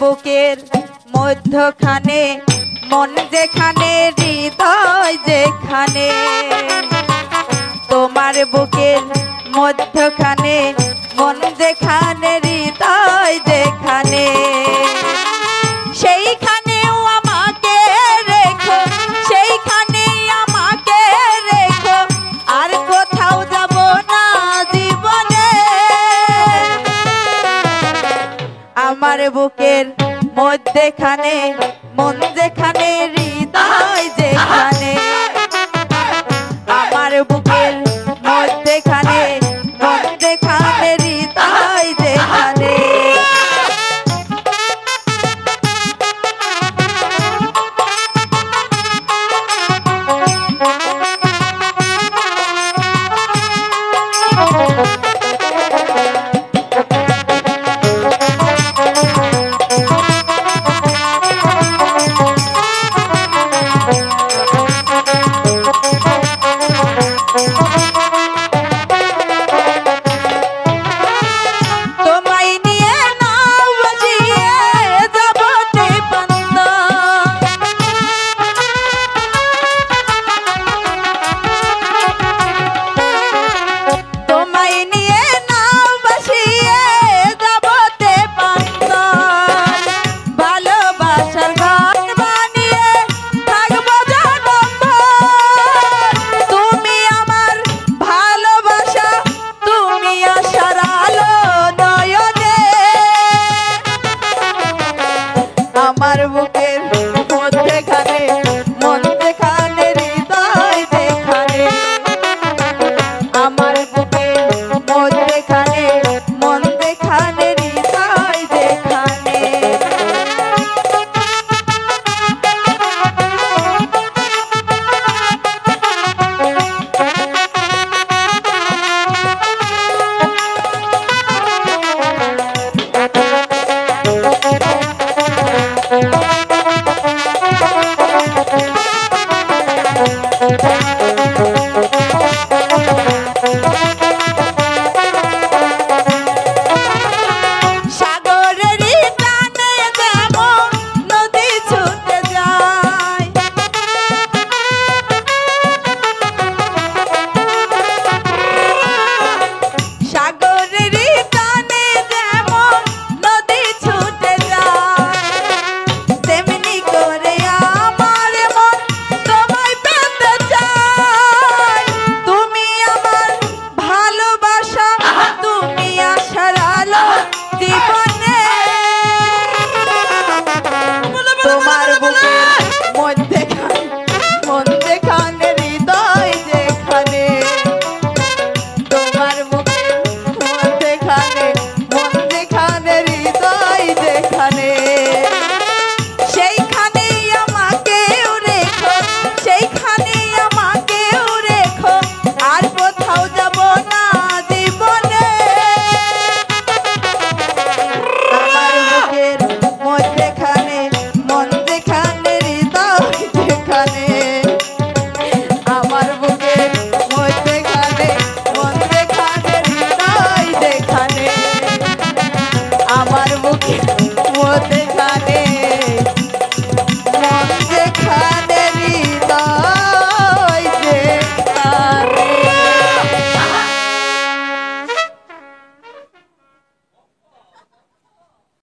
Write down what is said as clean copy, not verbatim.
বুকের মধ্যখানে মন যেখানে হৃদয় যেখানে, তোমার বুকের মধ্যখানে মন যেখানে হৃদয় যেখানে, সেইখানেও আমাকে রেখো, সেইখানেই আমাকে রেখো, আর কোথাও যাব না জীবনে। আমার বুকের মধ্যখানে মন যেখানে হৃদয় যেখানে, আমার বুকের মধ্যখানে মন যেখানে হৃদয় যেখানে। আমার বুকের মধ্যখানে মন যেখানে হৃদয় যেখানে, আমার বুকের মধ্যখানে মন যেখানে হৃদয় যেখানে। আমার বুকে